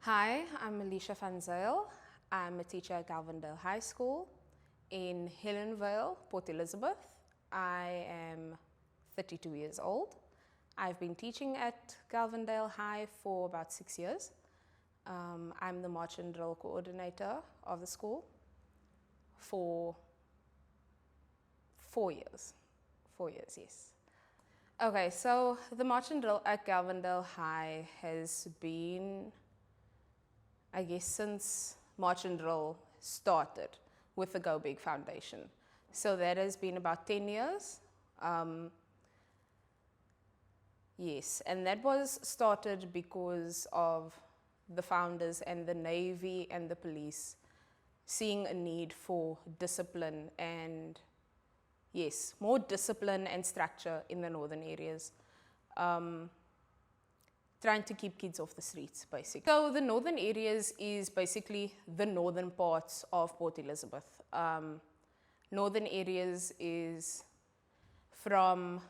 Hi, I'm Alicia. I'm a teacher at Gelvan High School in Helenvale, Port Elizabeth. I am 32 years old. I've been teaching at Gelvandale High for about 6 years. I'm the march and drill coordinator of the school for 4 years. 4 years, yes. Okay, so the march and drill at Gelvandale High has been, I guess, since march and drill started with the Go Big Foundation. So that has been about 10 years. Yes, and that was started because of the founders and the Navy and the police seeing a need for discipline and, yes, more discipline and structure in the northern areas. Trying to keep kids off the streets, basically. So the northern areas is basically the northern parts of Port Elizabeth. Northern areas is from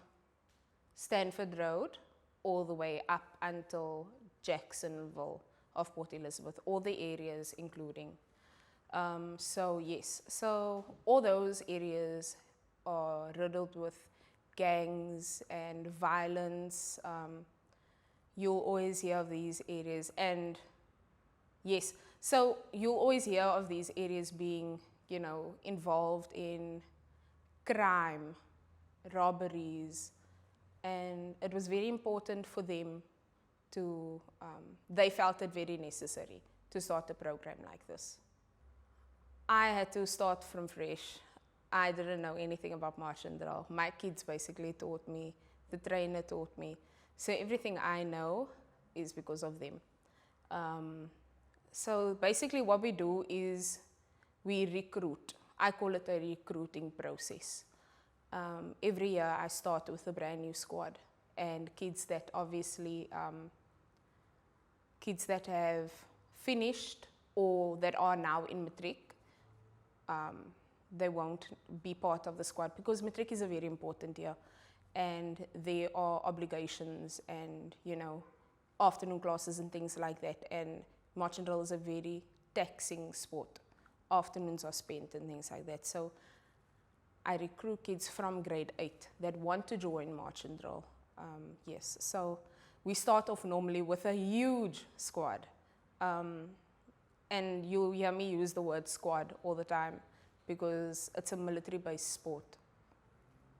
Stanford Road all the way up until Jacksonville of Port Elizabeth, all the areas including. So yes, so all those areas are riddled with gangs and violence. You'll always hear of these areas, and yes, so you'll always hear of these areas being, involved in crime, robberies, and it was very important for them to, they felt it very necessary to start a program like this. I had to start from fresh. I didn't know anything about march and drill. My kids basically taught me, the trainer taught me. So everything I know is because of them. So basically what we do is we recruit. I call it a recruiting process. Every year I start with a brand new squad, and kids that obviously, kids that have finished or that are now in matric, they won't be part of the squad because matric is a very important year. And there are obligations and, afternoon classes and things like that. And march and drill is a very taxing sport. Afternoons are spent and things like that. So I recruit kids from grade 8 that want to join march and drill. Yes, so we start off normally with a huge squad. And you'll hear me use the word squad all the time because it's a military-based sport.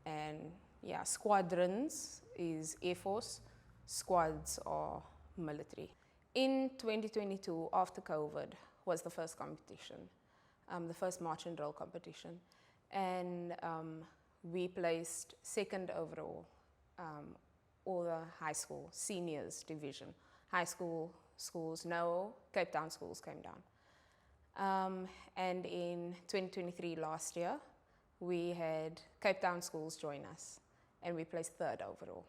And yeah, squadrons is Air Force, squads are military. In 2022, after COVID, was the first competition, the first march and drill competition. And we placed second overall, all the high school, seniors division. High school schools, no, Cape Town schools came down. And in 2023, last year, we had Cape Town schools join us, and we placed third overall.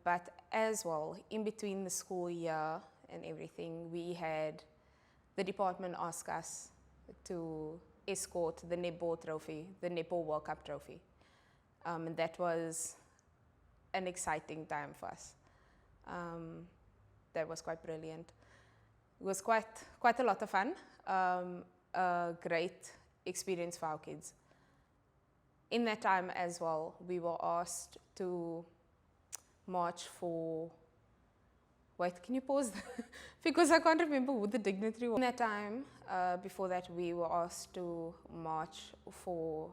But as well, in between the school year and everything, we had the department ask us to escort the netball trophy, the netball World Cup trophy. And that was an exciting time for us. That was quite brilliant. It was quite a lot of fun, a great experience for our kids. In that time as well, we were asked to march for, wait, can you pause? Because I can't remember who the dignitary was. In that time, before that, we were asked to march for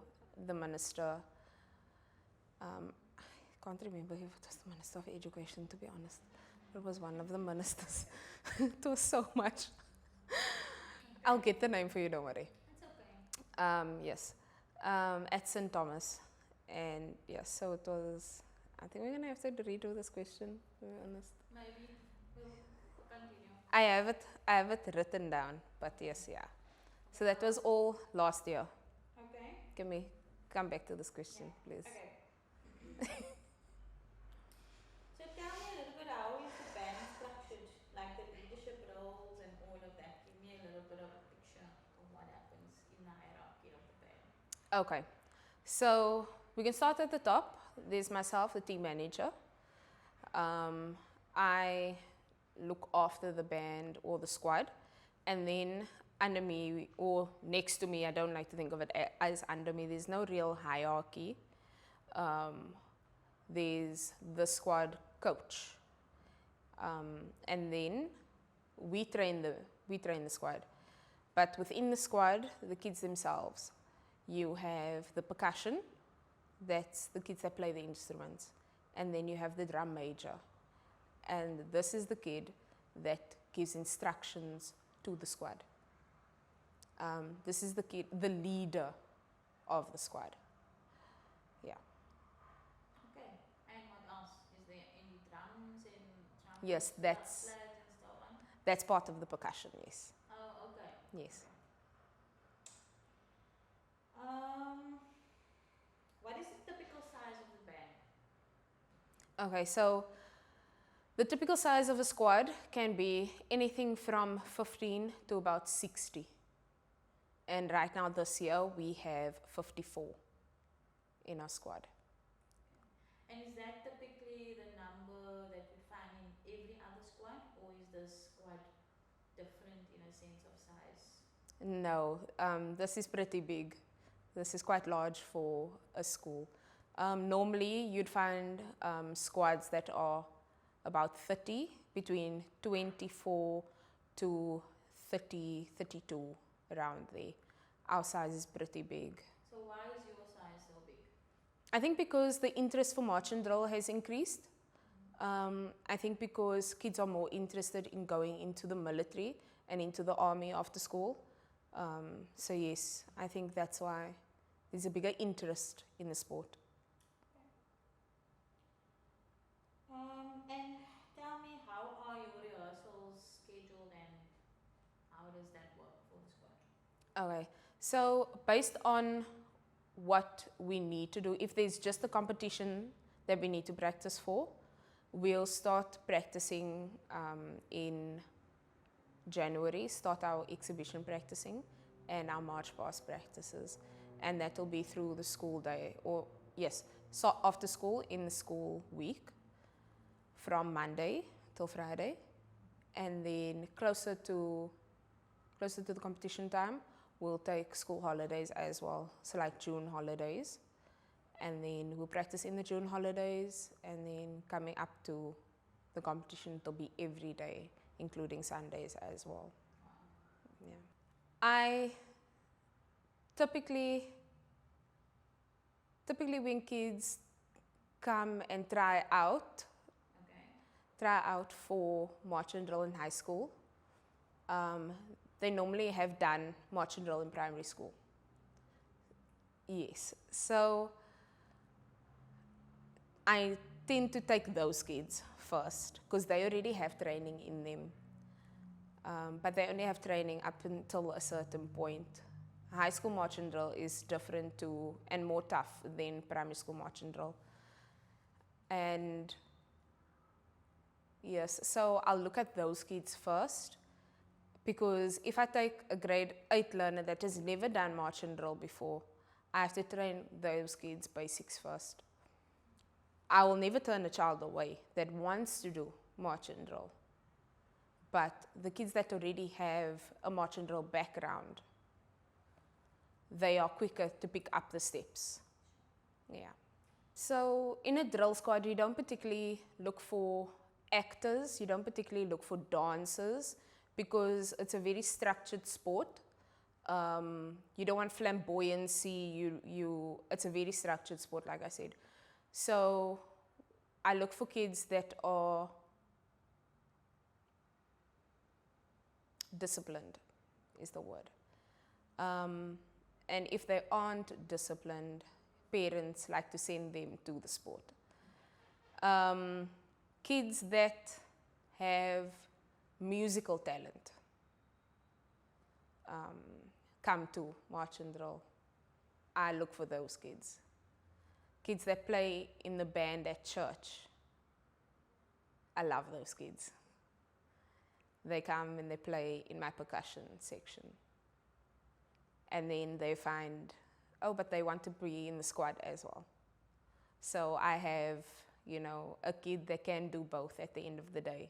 the minister. I can't remember if it was the Minister of Education, to be honest. It was one of the ministers. It was so much. I'll get the name for you, don't worry. It's okay. Yes. At St. Thomas. And yes, so it was, I think we're going to have to redo this question, to be honest. Maybe we'll continue. I have it written down, but yes, yeah. So that was all last year. Okay. Can we come back to this question, please? Okay. So tell me a little bit, how is the band structured, like the leadership roles and all of that? Give me a little bit of a picture of what happens in the hierarchy of the band. Okay. So we can start at the top. There's myself, the team manager. I look after the band or the squad. And then under me or next to me, I don't like to think of it as under me, there's no real hierarchy. There's the squad coach. And then we train the squad. But within the squad, the kids themselves, you have the percussion, that's the kids that play the instruments. And then you have the drum major. And this is the kid that gives instructions to the squad. This is the kid, the leader of the squad. Yeah. Okay. And what else? Is there any drums and trumpets, Yes, flags and so on? that's part of the percussion, yes. Oh, okay. Yes. What is the typical size of the band? Okay, so the typical size of a squad can be anything from 15 to about 60. And right now this year we have 54 in our squad. And is that typically the number that we find in every other squad, or is this squad different in a sense of size? No, this is pretty big. This is quite large for a school. Normally you'd find squads that are about 30, between 24 to 30, 32, around there. Our size is pretty big. So why is your size so big? I think because the interest for march and drill has increased. I think because kids are more interested in going into the military and into the army after school. So yes, I think that's why there's a bigger interest in the sport. And tell me, how are your rehearsals scheduled and how does that work for the squad? Okay, so based on what we need to do, if there's just a competition that we need to practice for, we'll start practicing in January, start our exhibition practicing and our march past practices. And that will be through the school day, or yes, so after school in the school week from Monday till Friday. And then closer to the competition time, we'll take school holidays as well, so like June holidays. And then we'll practice in the June holidays, and then coming up to the competition, it'll be every day, including Sundays as well. Yeah. I typically when kids come and try out for march and drill in high school, they normally have done march and drill in primary school. Yes, so I tend to take those kids first because they already have training in them. But they only have training up until a certain point. High school march and drill is different to and more tough than primary school march and drill. And yes, so I'll look at those kids first, because if I take a grade 8 learner that has never done march and drill before, I have to train those kids basics first. I will never turn a child away that wants to do march and drill. But the kids that already have a march and drill background, they are quicker to pick up the steps. Yeah. So in a drill squad, you don't particularly look for actors, you don't particularly look for dancers, because it's a very structured sport. You don't want flamboyancy, it's a very structured sport, like I said. So I look for kids that are disciplined, is the word. And if they aren't disciplined, parents like to send them to the sport. Kids that have musical talent come to march and drill. I look for those kids. Kids that play in the band at church. I love those kids. They come and they play in my percussion section. And then they find, oh, but they want to be in the squad as well. So I have, a kid that can do both at the end of the day.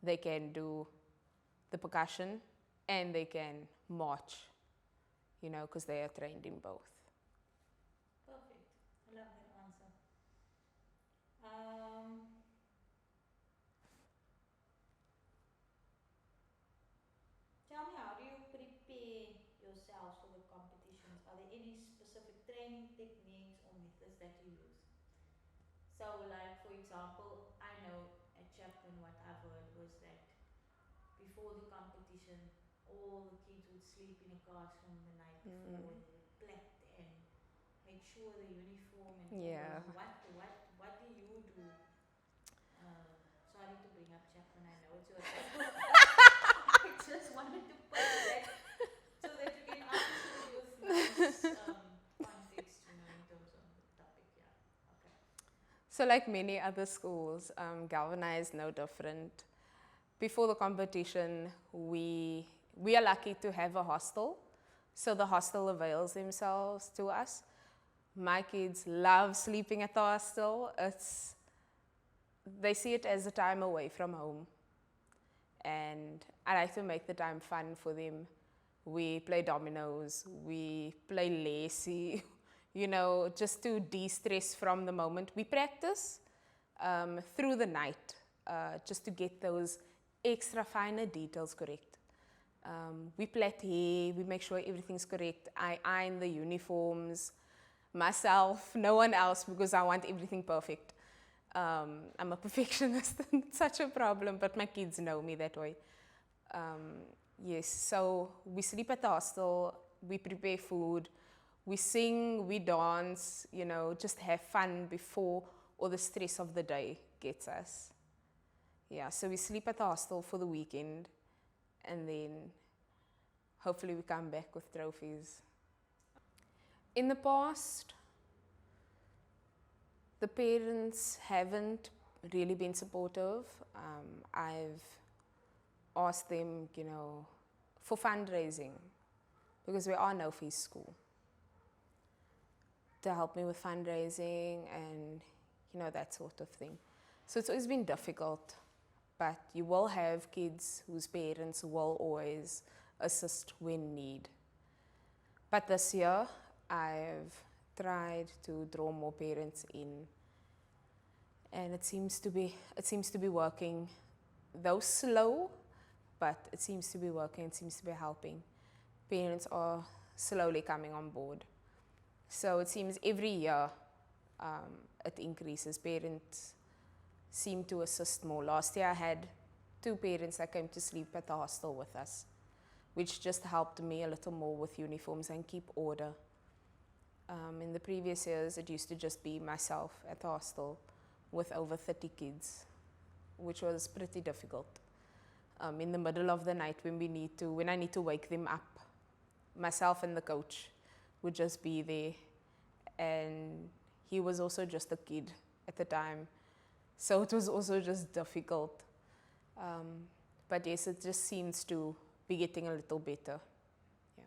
they can do the percussion and they can march, you know, because they are trained in both. Perfect. I love that answer. Tell me, how do you prepare yourselves for the competitions? Are there any specific training techniques or methods that you use? So, like for example, I know at Chapman what I've heard was that before the competition, all the kids would sleep in a classroom the night before. They would plait and make sure the uniform and all Yeah. those. What do you do? Sorry to bring up Chapman. I know it's your topic. I just wanted to put that so that you can answer it with nice context, you know, in terms of the topic. Yeah. Okay. So like many other schools, Gelvan is no different. Before the competition, we are lucky to have a hostel, so the hostel avails themselves to us. My kids love sleeping at the hostel. They see it as a time away from home, and I like to make the time fun for them. We play dominoes, we play lacy, you know, just to de-stress from the moment. We practice through the night, just to get those extra finer details correct. We plait hair, we make sure everything's correct. I iron the uniforms myself, no one else, because I want everything perfect. I'm a perfectionist, it's such a problem, but my kids know me that way. Yes, so we sleep at the hostel, we prepare food, we sing, we dance, you know, just have fun before all the stress of the day gets us. Yeah, so we sleep at the hostel for the weekend, and then hopefully we come back with trophies. In the past, the parents haven't really been supportive. I've asked them, you know, for fundraising, because we are no fees school, to help me with fundraising and, you know, that sort of thing. So it's always been difficult, but you will have kids whose parents will always assist when need. But this year, I've tried to draw more parents in, and it seems to be working, though slow, but it seems to be working, it seems to be helping. Parents are slowly coming on board. So it seems every year it increases. Parents seem to assist more. Last year I had 2 parents that came to sleep at the hostel with us, which just helped me a little more with uniforms and keep order. In the previous years, it used to just be myself at the hostel with over 30 kids, which was pretty difficult. In the middle of the night when I need to wake them up, myself and the coach would just be there. And he was also just a kid at the time, so it was also just difficult. But yes, it just seems to be getting a little better. Yeah.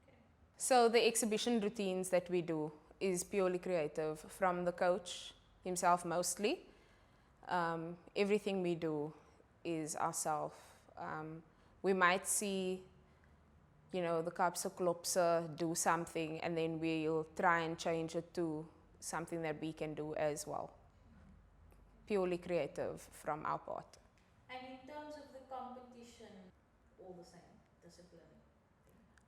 Okay. So the exhibition routines that we do is purely creative from the coach himself mostly. Everything we do is ourselves. We might see, you know, the Kapse do something, and then we'll try and change it to something that we can do as well. Purely creative from our part. And in terms of the competition, all the same discipline?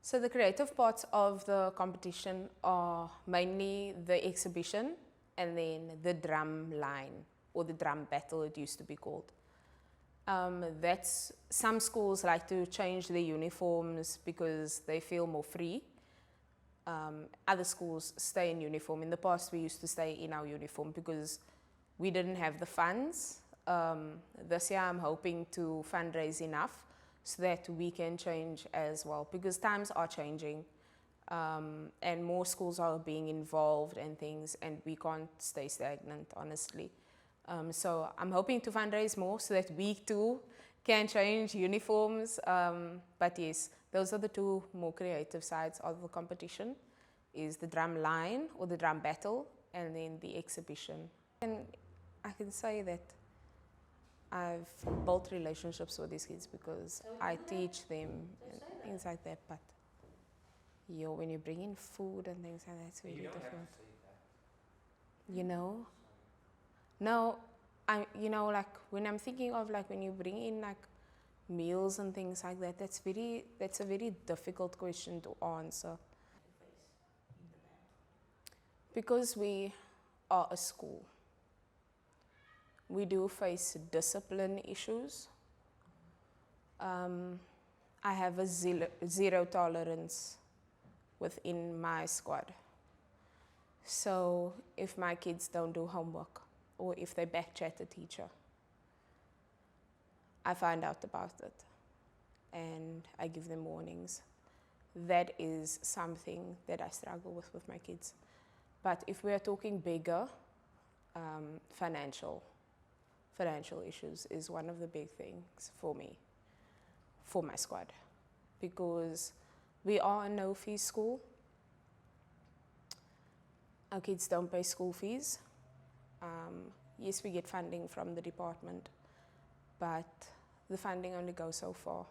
So the creative parts of the competition are mainly the exhibition and then the drum line, or the drum battle it used to be called. That's, some schools like to change their uniforms because they feel more free. Other schools stay in uniform. In the past we used to stay in our uniform because we didn't have the funds. This year I'm hoping to fundraise enough so that we can change as well, because times are changing, and more schools are being involved and things, and we can't stay stagnant, honestly. So I'm hoping to fundraise more so that we too can change uniforms. But yes, those are the 2 more creative sides of the competition, is the drum line or the drum battle, and then the exhibition. And I can say that I've built relationships with these kids because So I do that. teach them So and say that. things like that. But when you bring in food and things like that, it's very You don't have different. to say that. You know? Sorry. No, like when I'm thinking of like when you bring in like meals and things like that, that's a very difficult question to answer. Because we are a school, we do face discipline issues. I have a zero tolerance within my squad. So if my kids don't do homework or if they backchat a teacher, I find out about it and I give them warnings. That is something that I struggle with my kids. But if we are talking bigger, financial issues is one of the big things for me, for my squad, because we are a no-fee school. Our kids don't pay school fees. Yes, we get funding from the department, but the funding only goes so far.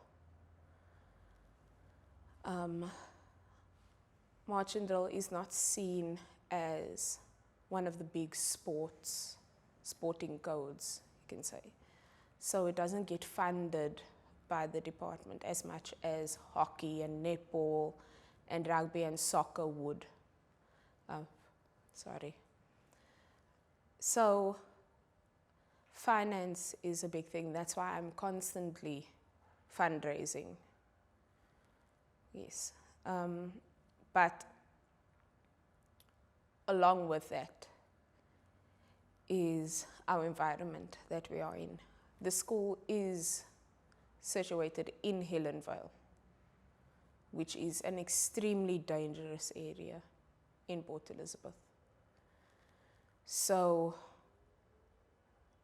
March and drill is not seen as one of the big sporting codes, you can say. So it doesn't get funded by the department as much as hockey and netball and rugby and soccer would. So finance is a big thing. That's why I'm constantly fundraising. Yes. But along with that is our environment that we are in. The school is situated in Helenvale, which is an extremely dangerous area in Port Elizabeth. So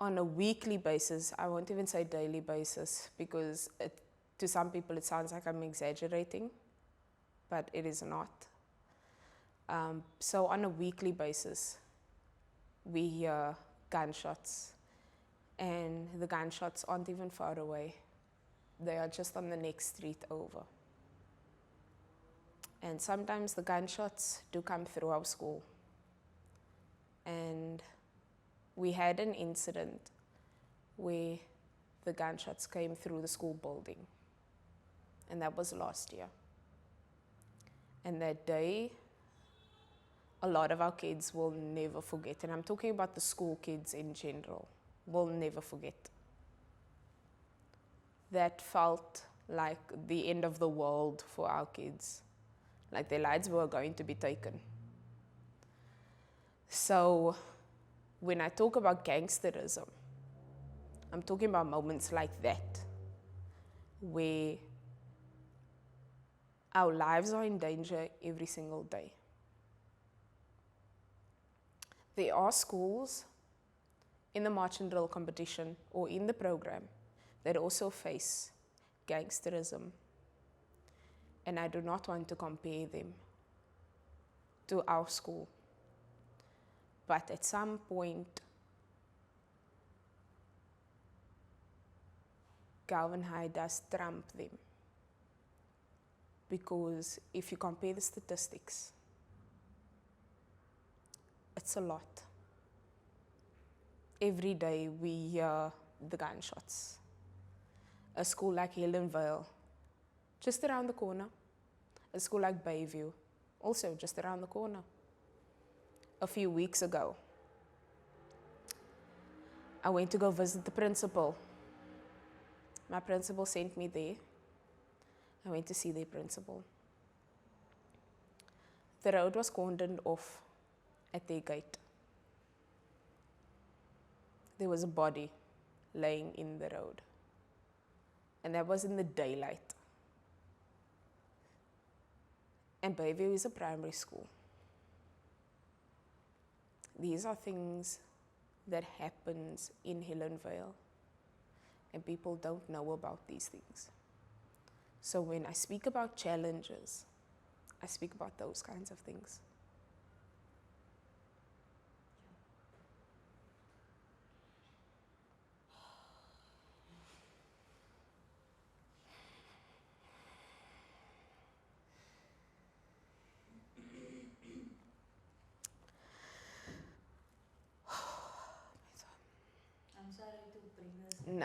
on a weekly basis, I won't even say daily basis, because to some people it sounds like I'm exaggerating, but it is not. So on a weekly basis, we hear gunshots, and the gunshots aren't even far away. They are just on the next street over. And sometimes the gunshots do come through our school. And we had an incident where the gunshots came through the school building. And that was last year. And that day, a lot of our kids will never forget. And I'm talking about the school kids in general, will never forget. That felt like the end of the world for our kids. Like their lives were going to be taken. So when I talk about gangsterism, I'm talking about moments like that, where our lives are in danger every single day. There are schools in the march and drill competition or in the program that also face gangsterism. And I do not want to compare them to our school. But at some point, Gelvan High does trump them. Because if you compare the statistics, it's a lot. Every day we hear the gunshots. A school like Helenvale, just around the corner. A school like Bayview, also just around the corner. A few weeks ago, I went to go visit the principal. My principal sent me there. I went to see their principal. The road was cordoned off at their gate. There was a body laying in the road. And that was in the daylight. And Bayview is a primary school. These are things that happens in Helenvale, and people don't know about these things. So when I speak about challenges, I speak about those kinds of things.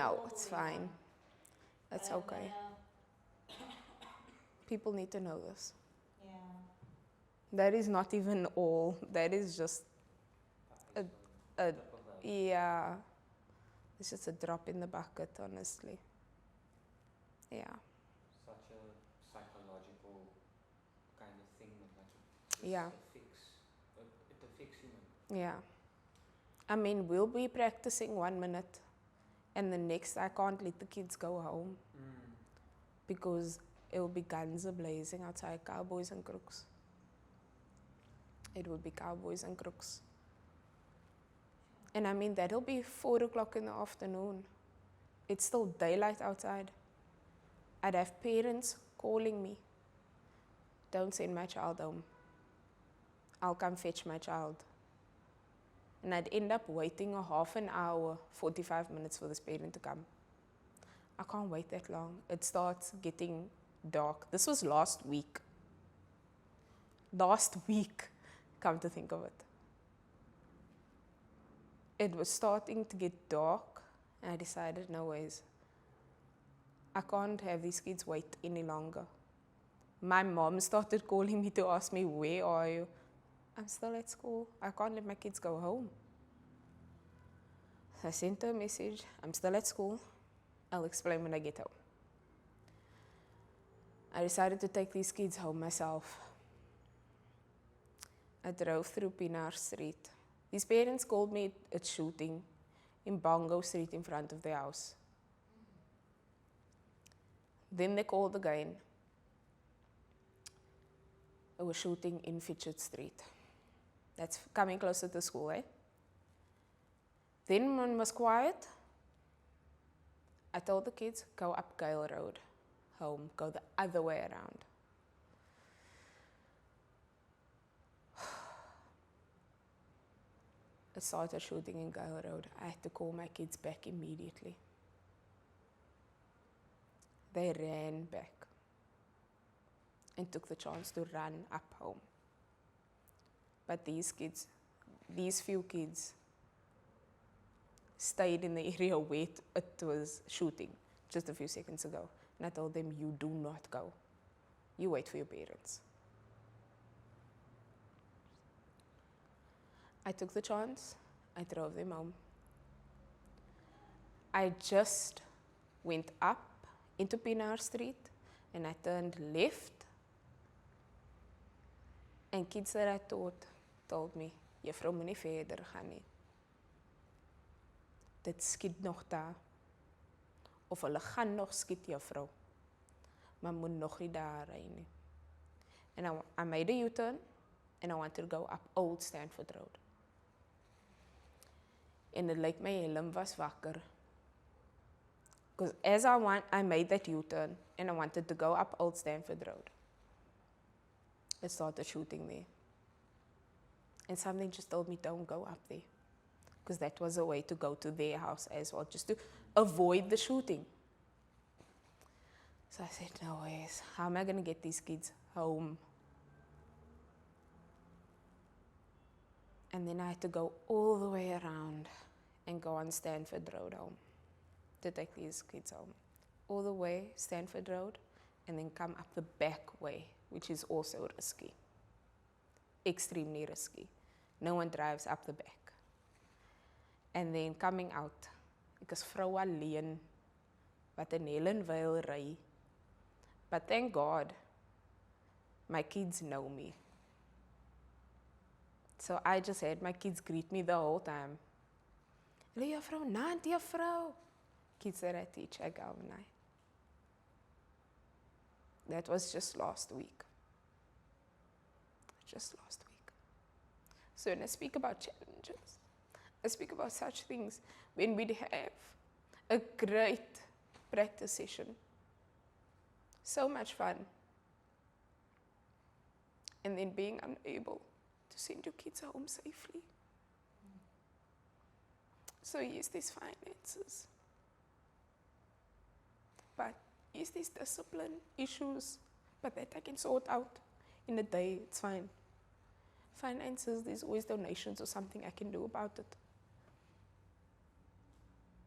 No, all it's going fine. on. It's But I'm okay. gonna, People need to know this. yeah. That is not even all. That is just a, a yeah. It's just a drop in the bucket, honestly. Yeah. Such a psychological kind of thing, Yeah. it affects you, man. Yeah. I mean, we'll be practicing 1 minute, and the next I can't let the kids go home because it will be guns blazing outside, cowboys and crooks. It would be cowboys and crooks. And I mean, that'll be 4 o'clock in the afternoon. It's still daylight outside. I'd have parents calling me, don't send my child home. I'll come fetch my child. And I'd end up waiting a half an hour, 45 minutes for this parent to come. I can't wait that long. It starts getting dark. This was last week. Last week, come to think of it. It was starting to get dark, and I decided, no ways. I can't have these kids wait any longer. My mom started calling me to ask me, where are you? I'm still at school. I can't let my kids go home. I sent her a message. I'm still at school. I'll explain when I get home. I decided to take these kids home myself. I drove through Pinar Street. These parents called me at shooting in Bongo Street in front of their house. Then they called again. It was shooting in Fitchett Street. That's coming closer to school, eh? Then when it was quiet, I told the kids, go up Gale Road, home, go the other way around. It started shooting in Gale Road. I had to call my kids back immediately. They ran back and took the chance to run up home. But these few kids, stayed in the area where it was shooting just a few seconds ago. And I told them, you do not go. You wait for your parents. I took the chance. I drove them home. I just went up into Pinar Street and I turned left. And kids that I taught told me, juffrou moenie verder gaan nie. Dit skiet nog daar. Of hulle gaan nog skiet, juffrou. Maar moet nog nie daar ry nie. And I made a U-turn and I wanted to go up Old Stanford Road. En dit lyk my helm was wakker. Because as I made that U-turn and I wanted to go up Old Stanford Road, it started shooting there. And something just told me, don't go up there. Because that was a way to go to their house as well, just to avoid the shooting. So I said, no ways, how am I going to get these kids home? And then I had to go all the way around and go on Stanford Road home to take these kids home. All the way, Stanford Road, and then come up the back way, which is also risky. Extremely risky. No one drives up the back. And then coming out, ek is vrou alleen, wat in Helenvale ry. But thank God, my kids know me. So I just had my kids greet me the whole time. Hallo juffrou, naand juffrou. Kids that I teach at Gelvan. That was just last week. Just last week. So when I speak about challenges, I speak about such things when we'd have a great practice session. So much fun. And then being unable to send your kids home safely. So yes, there's finances. But yes, there's discipline issues. But that I can sort out in a day, it's fine. Finances, there's always donations or something I can do about it.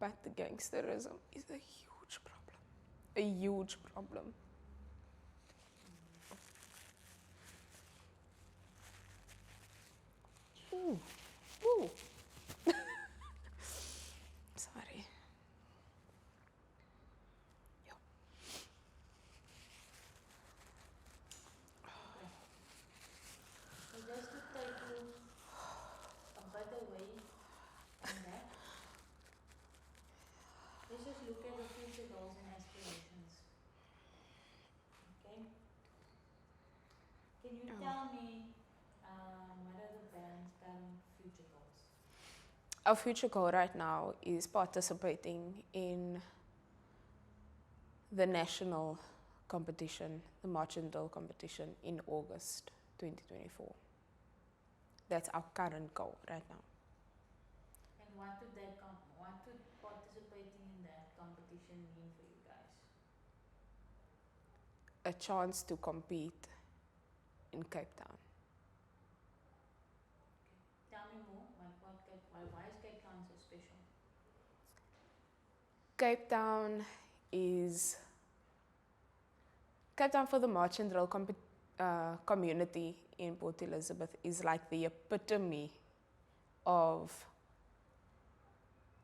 But the gangsterism is a huge problem. A huge problem. Ooh. Ooh. Sorry. Okay. So just to take you a bit away from that, let's just look at the future goals and aspirations. Okay. Can you tell me what are the band's current future goals? Our future goal right now is participating in the national competition, the march and drill competition in August 2024. That's our current goal right now. And what would participating in that competition mean for you guys? A chance to compete in Cape Town. Okay. Tell me more. Why is Cape Town so special? Cape Town for the march and drill community in Port Elizabeth is like the epitome of,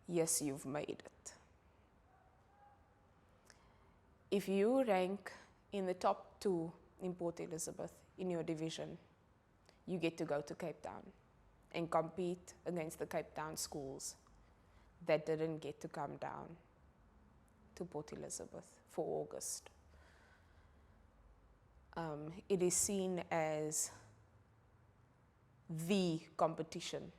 yes, you've made it. If you rank in the top 2 in Port Elizabeth in your division, you get to go to Cape Town and compete against the Cape Town schools that didn't get to come down to Port Elizabeth for August. It is seen as the competition.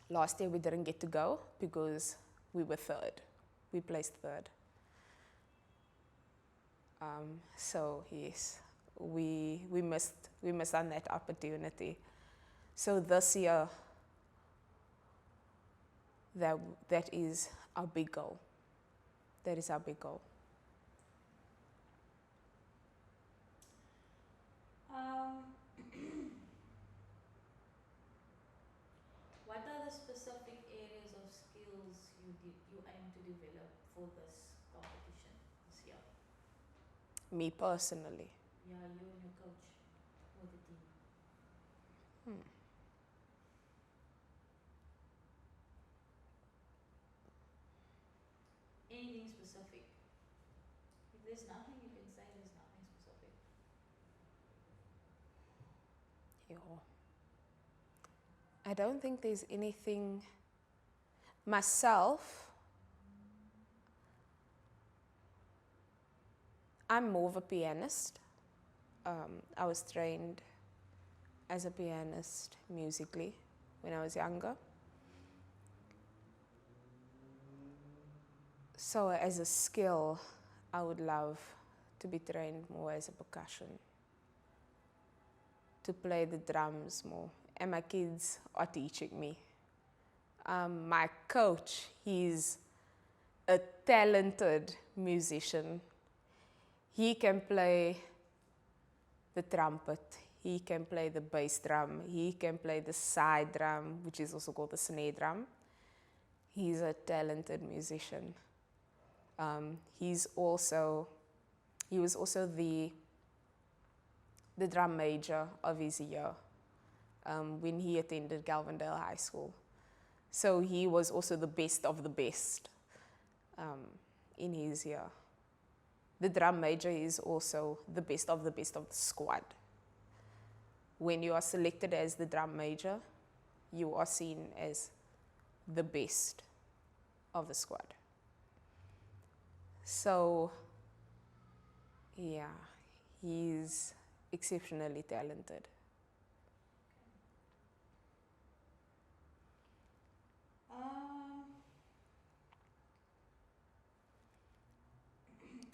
Last year we didn't get to go because we were third. We placed third. So yes, we missed on that opportunity. So this year, that is our big goal. That is our big goal. What are the specific areas of skills you aim to develop for this competition this year? Me personally. Yeah, you and your coach or the team. Anything specific? If there's nothing you can say, there's nothing specific. Yeah. I don't think there's anything. Myself, I'm more of a pianist. I was trained as a pianist musically when I was younger. So as a skill, I would love to be trained more as a percussion, to play the drums more. And my kids are teaching me. My coach, he's a talented musician. He can play the trumpet, he can play the bass drum, he can play the side drum, which is also called the snare drum. He's a talented musician. He was also the drum major of his year when he attended Gelvan High School. So he was also the best of the best in his year. The drum major is also the best of the squad. When you are selected as the drum major, you are seen as the best of the squad. So, yeah, he's exceptionally talented.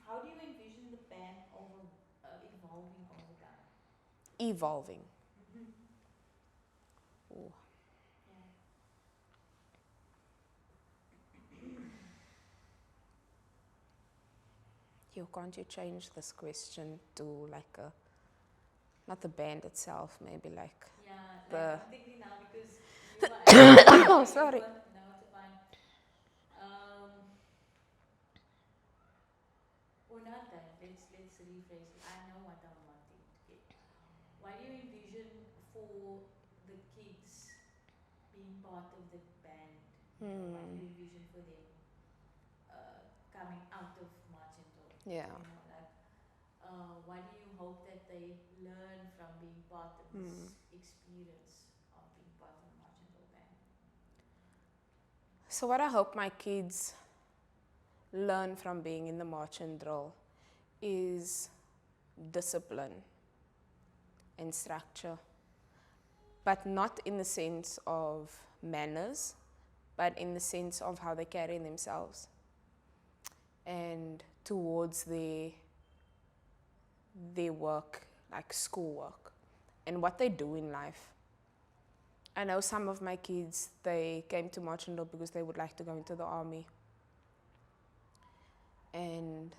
How do you envision the band evolving over time? Evolving. Yeah. Can't you change this question to like not the band itself, maybe like I'm thinking now because you are oh, sorry. No, it's fine. or not that, let's rephrase it. I know what I'm wanting to get. What do you envision for the kids being part of the band? You know, what do you envision for them coming out of marching drill? Yeah. You know, like what do you hope that they learn from being part of this experience of being part of the marching drill band? So what I hope my kids learn from being in the march and drill is discipline and structure, but not in the sense of manners, but in the sense of how they carry themselves and towards their work, like schoolwork, and what they do in life. I know some of my kids, they came to march and drill because they would like to go into the army. And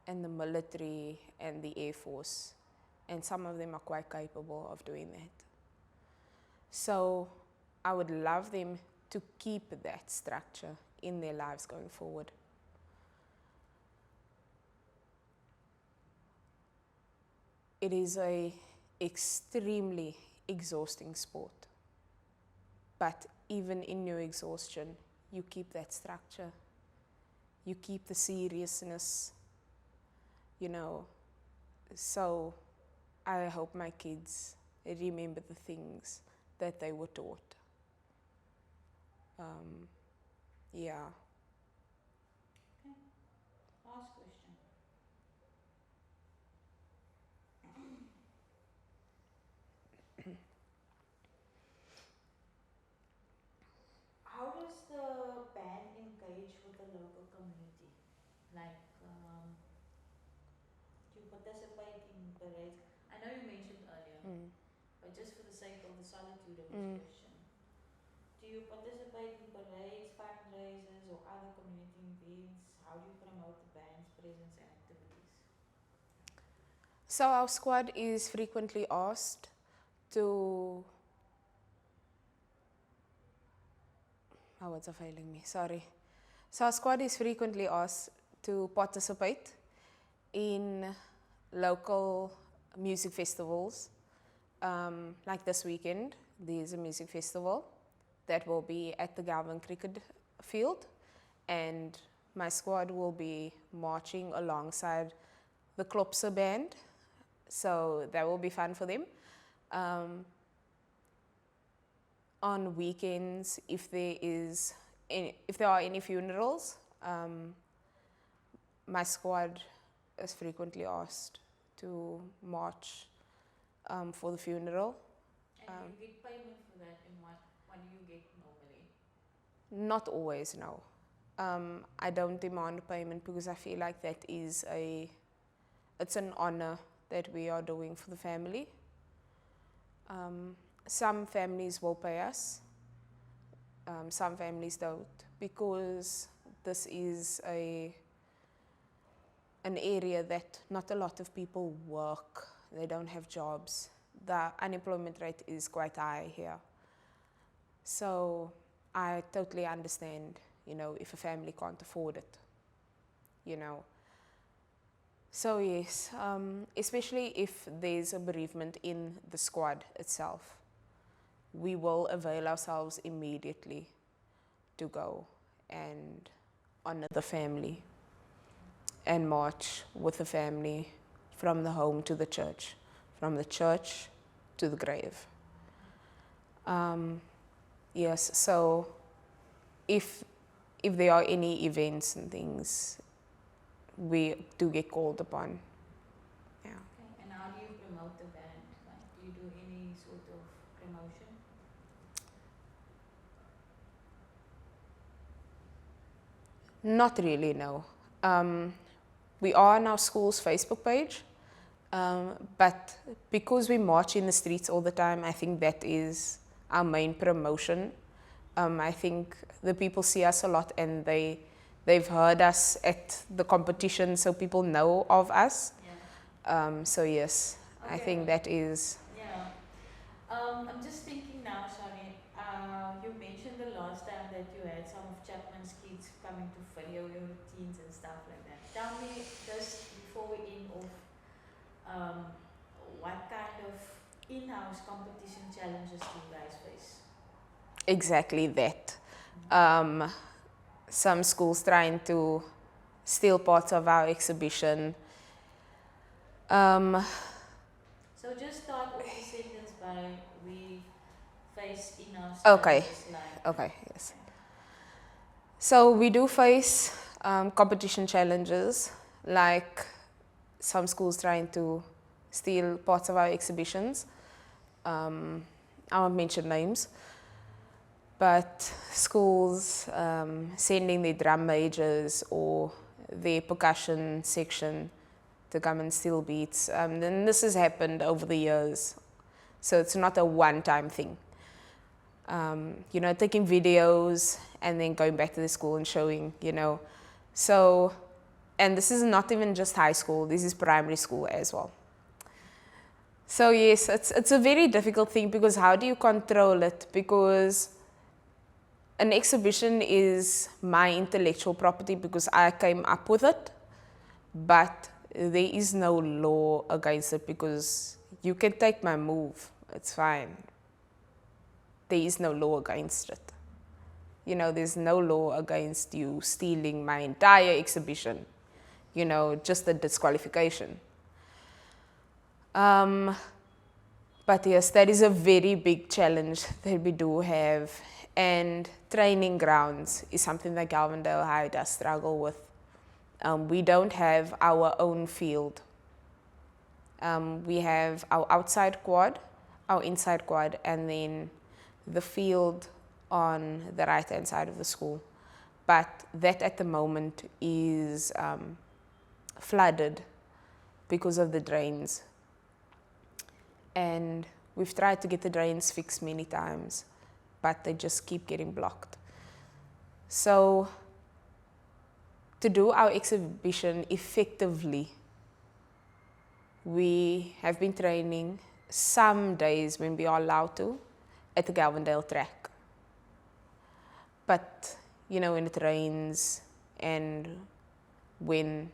the military and the Air Force. And some of them are quite capable of doing that. So I would love them to keep that structure in their lives going forward. It is a extremely exhausting sport. But even in your exhaustion, you keep that structure. You keep the seriousness, you know. So I hope my kids remember the things that they were taught. Yeah. Okay. Last question. How does the band engage with the local community? Like, do you participate in parades? I know you mentioned earlier, but just for the sake of the solitude of this question, do you participate in parades, fundraisers, or other community events? How do you promote the band's presence and activities? So our squad is frequently asked to... My words are failing me, sorry. So our squad is frequently asked to participate in local music festivals. Like this weekend, there's a music festival that will be at the Gelvan cricket field, and my squad will be marching alongside the Klopse band, so that will be fun for them. On weekends, if there are any funerals, my squad is frequently asked to march for the funeral. And you get payment for that, and what do you get normally? Not always, no. I don't demand payment because I feel like that is it's an honor that we are doing for the family. Some families will pay us, some families don't, because this is an area that not a lot of people work. They don't have jobs. The unemployment rate is quite high here. So I totally understand, if a family can't afford it, So yes, especially if there's a bereavement in the squad itself, we will avail ourselves immediately to go and honor the family and march with the family from the home to the church, from the church to the grave. Yes, so if there are any events and things, we do get called upon. Yeah. Okay, and how do you promote the band? Like, do you do any sort of promotion? Not really, no. We are on our school's Facebook page, but because we march in the streets all the time, I think that is our main promotion. I think the people see us a lot and they've heard us at the competition, so people know of us. Yeah. So yes, Okay. I think that is... Yeah. I'm just thinking now, sorry. You mentioned the last time that you had some of Chapman's kids coming to video your routines and stuff like tell me just before we end off, what kind of in-house competition challenges do you guys face? Exactly that. Some schools trying to steal parts of our exhibition. So just start off the sentence by we face in-house Okay. challenges like. Okay, yes. So we do face competition challenges, like some schools trying to steal parts of our exhibitions. I won't mention names, but schools sending their drum majors or their percussion section to come and steal beats. And this has happened over the years, so it's not a one-time thing. Taking videos and then going back to the school and showing, So, and this is not even just high school, this is primary school as well. So yes, it's a very difficult thing, because how do you control it? Because an exhibition is my intellectual property because I came up with it, but there is no law against it, because you can take my move, it's fine. There is no law against it. There's no law against you stealing my entire exhibition, just a disqualification. But yes, that is a very big challenge that we do have. And training grounds is something that Gelvandale High does struggle with. We don't have our own field. We have our outside quad, our inside quad, and then the field on the right-hand side of the school. But that at the moment is flooded because of the drains. And we've tried to get the drains fixed many times, but they just keep getting blocked. So to do our exhibition effectively, we have been training some days when we are allowed to at the Gelvandale track. But, when it rains and when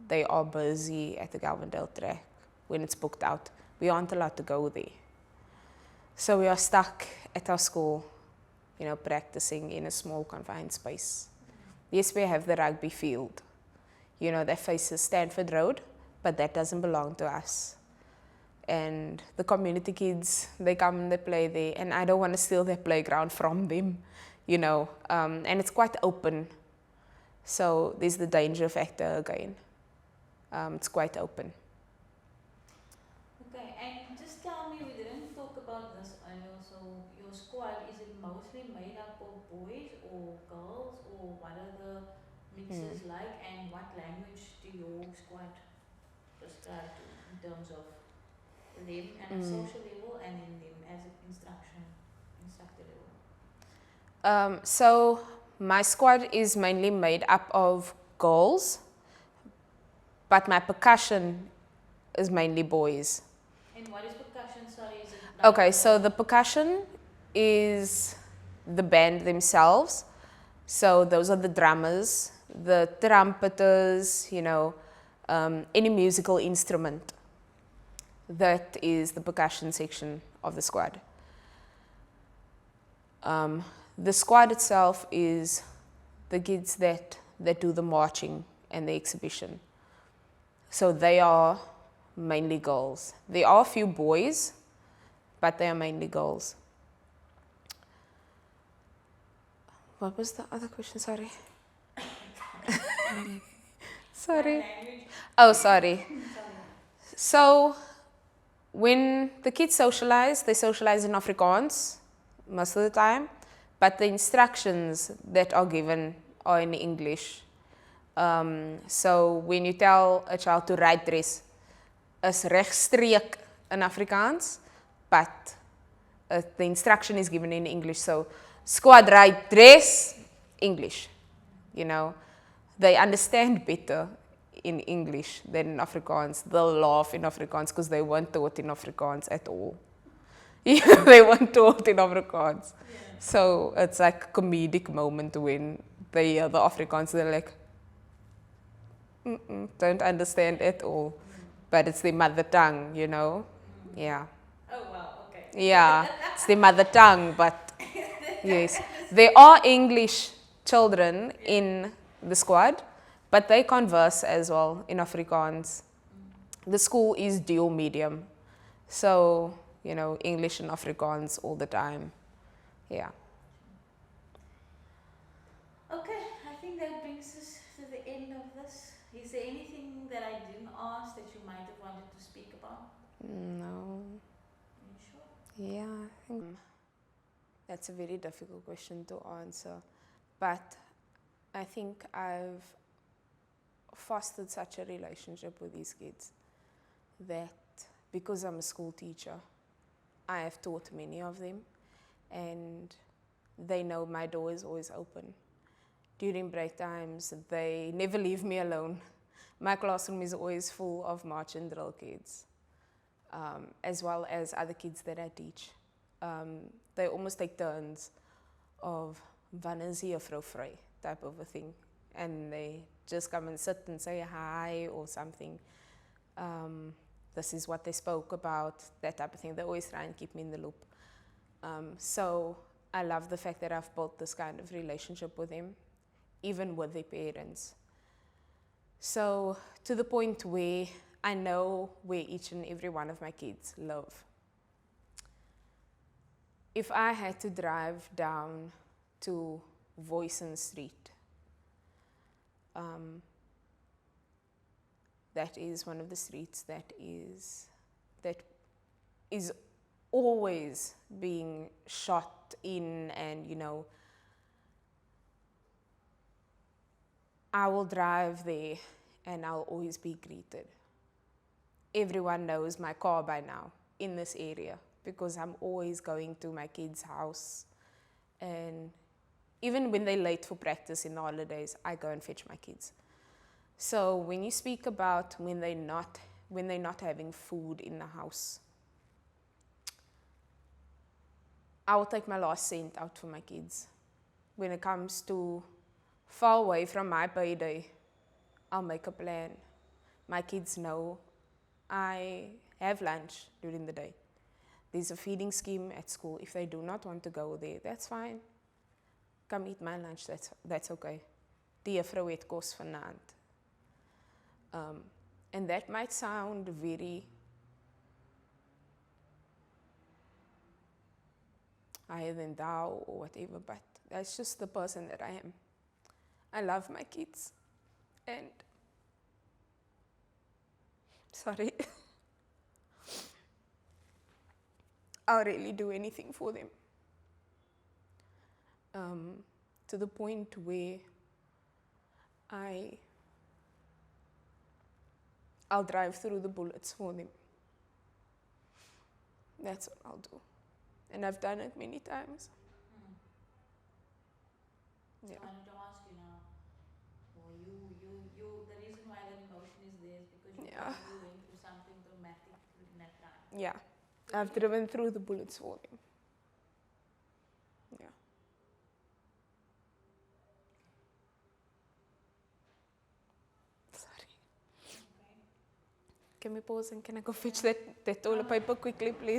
they are busy at the Gelvandale track, when it's booked out, we aren't allowed to go there. So we are stuck at our school, practicing in a small confined space. Yes, we have the rugby field, that faces Stanford Road, but that doesn't belong to us. And the community kids, they come and they play there, and I don't want to steal their playground from them, and it's quite open. So there's the danger factor again. It's quite open. Okay, and just tell me, we didn't talk about this earlier, so your squad, is it mostly made up of boys or girls, or what are the mixes like, and what language do your squad prescribe to in terms of them at a social level and in them as an instructor level? So my squad is mainly made up of girls, but my percussion is mainly boys. And what is percussion? Sorry, is it like Okay, so the percussion is the band themselves. So those are the drummers, the trumpeters, any musical instrument. That is the percussion section of the squad. The squad itself is the kids that do the marching and the exhibition. So they are mainly girls. There are a few boys, but they are mainly girls. What was the other question? Sorry. Sorry. Oh, sorry. So when the kids socialize, they socialize in Afrikaans most of the time, but the instructions that are given are in English. So when you tell a child to write dress, is rechtstreek in Afrikaans, but the instruction is given in English. So squad write dress, English. They understand better in English than in Afrikaans. They'll laugh in Afrikaans because they weren't taught in Afrikaans at all. They weren't taught in Afrikaans. Yeah. So it's like a comedic moment when they hear the Afrikaans, they're like, don't understand at all. But it's their mother tongue, you know. Yeah. Oh wow, okay. Yeah, it's their mother tongue, but yes. There are English children in the squad, but they converse as well in Afrikaans. The school is dual medium, so, you know, English and Afrikaans all the time. Yeah. Okay, I think that brings us to the end of this. Is there anything that I didn't ask that you might have wanted to speak about? No. Are you sure? Yeah, I think that's a very difficult question to answer. But I think I've fostered such a relationship with these kids that because I'm a school teacher, I have taught many of them, and they know my door is always open. During break times, they never leave me alone. My classroom is always full of march and drill kids, as well as other kids that I teach. They almost take turns of wanneer is hier Vrou Vrij type of a thing. And they just come and sit and say hi or something. This is what they spoke about, that type of thing. They always try and keep me in the loop. So I love the fact that I've built this kind of relationship with them, even with their parents. So to the point where I know where each and every one of my kids live. If I had to drive down to Voisin Street, that is one of the streets that is always being shot in, and, you know, I will drive there and I'll always be greeted. Everyone knows my car by now in this area because I'm always going to my kids' house, and even when they're late for practice in the holidays, I go and fetch my kids. So when you speak about when they're not having food in the house, I will take my last cent out for my kids. When it comes to far away from my payday, I'll make a plan. My kids know I have lunch during the day. There's a feeding scheme at school. If they do not want to go there, that's fine. Come eat my lunch, that's okay. Die juffrou het kos vanaand. And that might sound very higher than thou or whatever, but that's just the person that I am. I love my kids, and sorry, I'll really do anything for them. To the point where I'll drive through the bullets for them. That's what I'll do. And I've done it many times. Yeah. I wanted to ask you now, well, the reason why that emotion is there is because you went through something traumatic in that time. Yeah, I've driven through the bullets for them. Yeah. Sorry. Okay. Can we pause and can I go fetch that toilet paper quickly, please?